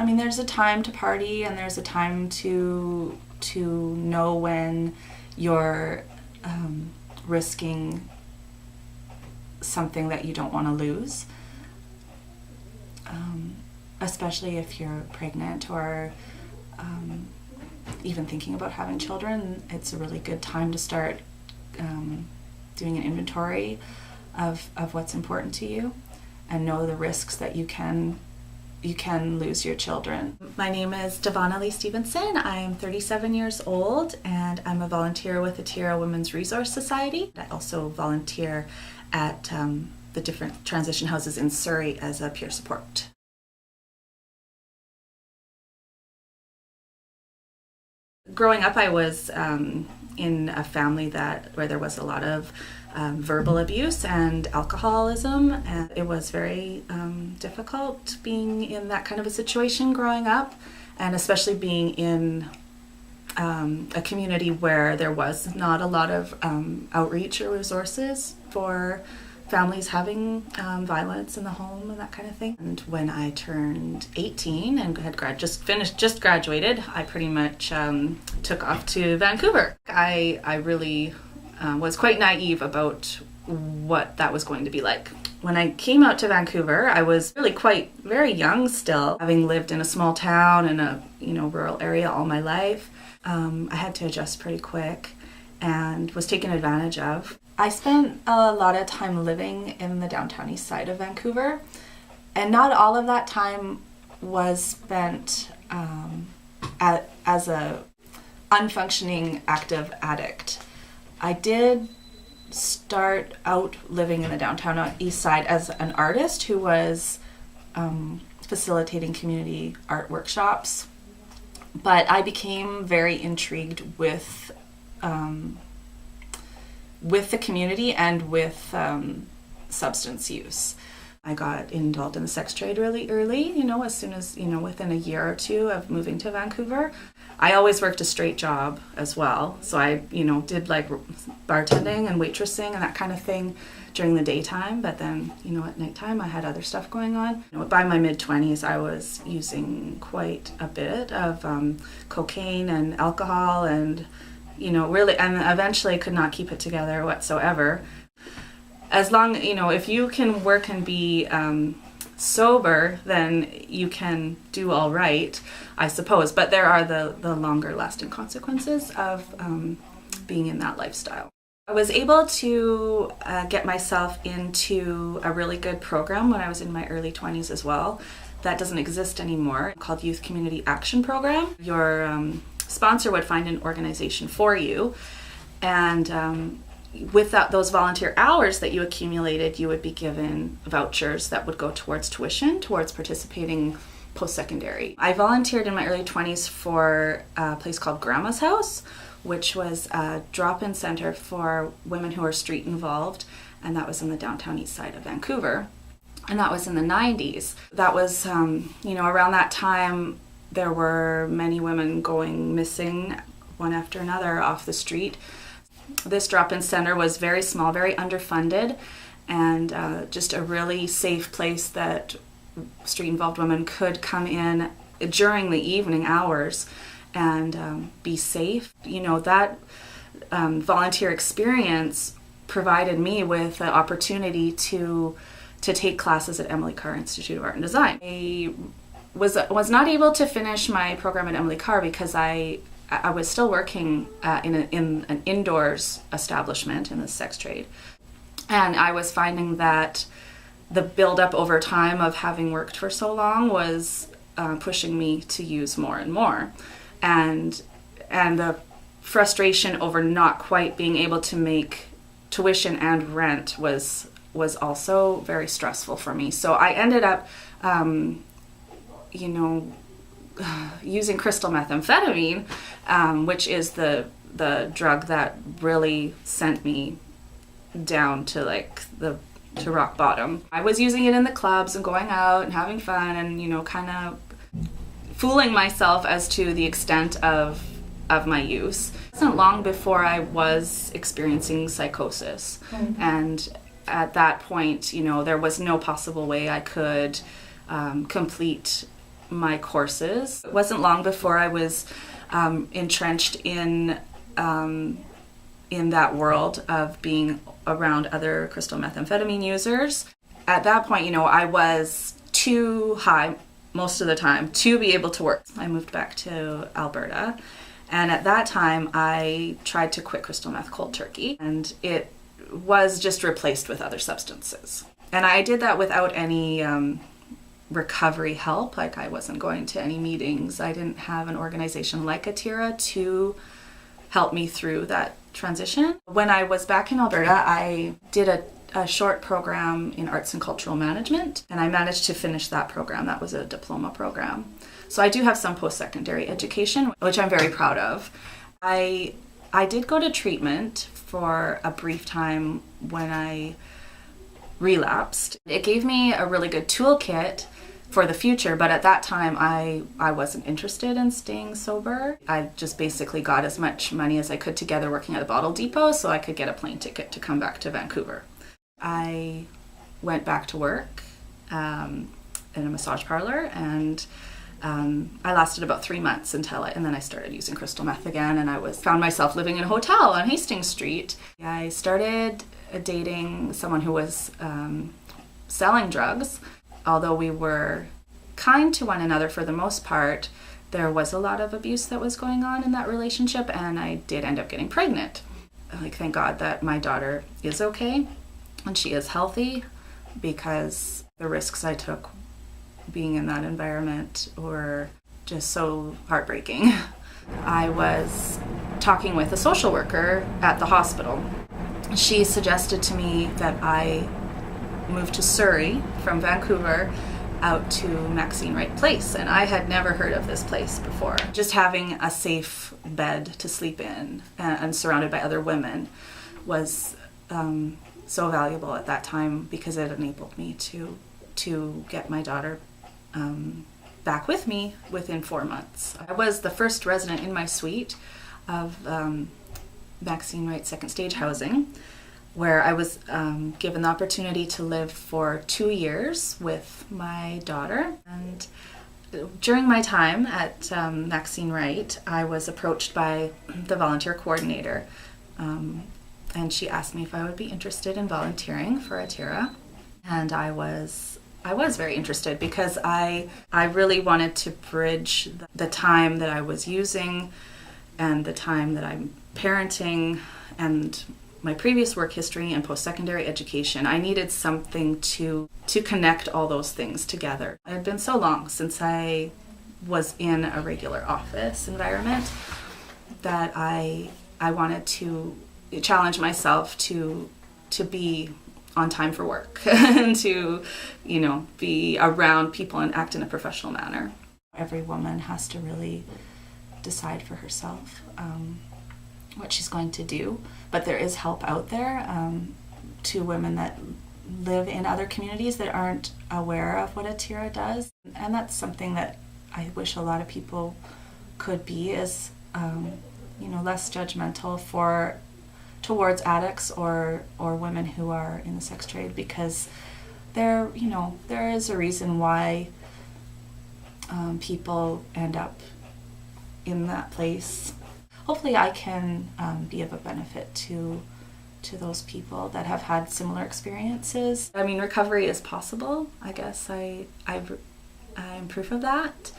mean, there's a time to party and there's a time to know when you're risking something that you don't want to lose, especially if you're pregnant or even thinking about having children. It's a really good time to start doing an inventory of what's important to you and know the risks that you can lose your children. My name is Devonna Lee Stevenson. I'm 37 years old and I'm a volunteer with the Tierra Women's Resource Society. I also volunteer at the different transition houses in Surrey as a peer support. Growing up, I was in a family where there was a lot of verbal abuse and alcoholism, and it was very difficult being in that kind of a situation growing up, and especially being in a community where there was not a lot of outreach or resources for families having violence in the home and that kind of thing. And when I turned 18 and had just graduated, I pretty much took off to Vancouver. I really was quite naive about what that was going to be like. When I came out to Vancouver, I was really very young still, having lived in a small town in a rural area all my life. I had to adjust pretty quick and was taken advantage of. I spent a lot of time living in the downtown east side of Vancouver, and not all of that time was spent as a unfunctioning active addict. I did start out living in the downtown east side as an artist who was facilitating community art workshops, but I became very intrigued with the community and with substance use. I got involved in the sex trade really early, as soon as, within a year or two of moving to Vancouver. I always worked a straight job as well. So I, did like bartending and waitressing and that kind of thing during the daytime. But then, at nighttime I had other stuff going on. By my mid-20s, I was using quite a bit of cocaine and alcohol and really, and eventually could not keep it together whatsoever. As long, if you can work and be sober, then you can do all right, I suppose. But there are the longer lasting consequences of being in that lifestyle. I was able to get myself into a really good program when I was in my early 20s as well. That doesn't exist anymore, called Youth Community Action Program. Your sponsor would find an organization for you, and with those volunteer hours that you accumulated, you would be given vouchers that would go towards tuition, towards participating post-secondary. I volunteered in my early 20s for a place called Grandma's House, which was a drop-in center for women who are street involved, and that was in the downtown east side of Vancouver. And that was in the 90s. That was, around that time, there were many women going missing one after another off the street. This drop-in center was very small, very underfunded, and just a really safe place that street-involved women could come in during the evening hours and be safe. That volunteer experience provided me with the opportunity to take classes at Emily Carr Institute of Art and Design. I was not able to finish my program at Emily Carr because I was still working in an indoors establishment in the sex trade, and I was finding that the build-up over time of having worked for so long was pushing me to use more and more, and the frustration over not quite being able to make tuition and rent was also very stressful for me. So I ended up using crystal methamphetamine, which is the drug that really sent me down to to rock bottom. I was using it in the clubs and going out and having fun and kind of fooling myself as to the extent of my use. It wasn't long before I was experiencing psychosis, and at that point, there was no possible way I could complete my courses. It wasn't long before I was entrenched in that world of being around other crystal methamphetamine users. At that point, I was too high most of the time to be able to work. I moved back to Alberta, and at that time I tried to quit crystal meth cold turkey, and it was just replaced with other substances. And I did that without any recovery help. Like, I wasn't going to any meetings. I didn't have an organization like Atira to help me through that transition. When I was back in Alberta, I did a short program in arts and cultural management, and I managed to finish that program. That was a diploma program. So I do have some post-secondary education, which I'm very proud of. I did go to treatment for a brief time when I relapsed. It gave me a really good toolkit for the future, but at that time I wasn't interested in staying sober. I just basically got as much money as I could together working at a bottle depot so I could get a plane ticket to come back to Vancouver. I went back to work in a massage parlor, and I lasted about 3 months and then I started using crystal meth again, and I found myself living in a hotel on Hastings Street. I started dating someone who was selling drugs. Although we were kind to one another for the most part, there was a lot of abuse that was going on in that relationship, and I did end up getting pregnant. Thank God that my daughter is okay and she is healthy, because the risks I took being in that environment were just so heartbreaking. I was talking with a social worker at the hospital. She suggested to me that I moved to Surrey from Vancouver out to Maxine Wright Place, and I had never heard of this place before. Just having a safe bed to sleep in and surrounded by other women was so valuable at that time, because it enabled me to get my daughter back with me within 4 months. I was the first resident in my suite of Maxine Wright Second Stage Housing, where I was given the opportunity to live for 2 years with my daughter. And during my time at Maxine Wright, I was approached by the volunteer coordinator, and she asked me if I would be interested in volunteering for Atira. And I was very interested, because I really wanted to bridge the time that I was using and the time that I'm parenting and my previous work history and post-secondary education. I needed something to connect all those things together. It had been so long since I was in a regular office environment that I wanted to challenge myself to be on time for work and to, be around people and act in a professional manner. Every woman has to really decide for herself what she's going to do, but there is help out there to women that live in other communities that aren't aware of what Atira does, and that's something that I wish a lot of people could be, is less judgmental towards addicts or women who are in the sex trade, because there is a reason why people end up in that place. Hopefully I can be of a benefit to those people that have had similar experiences. I mean, recovery is possible. I guess I'm proof of that.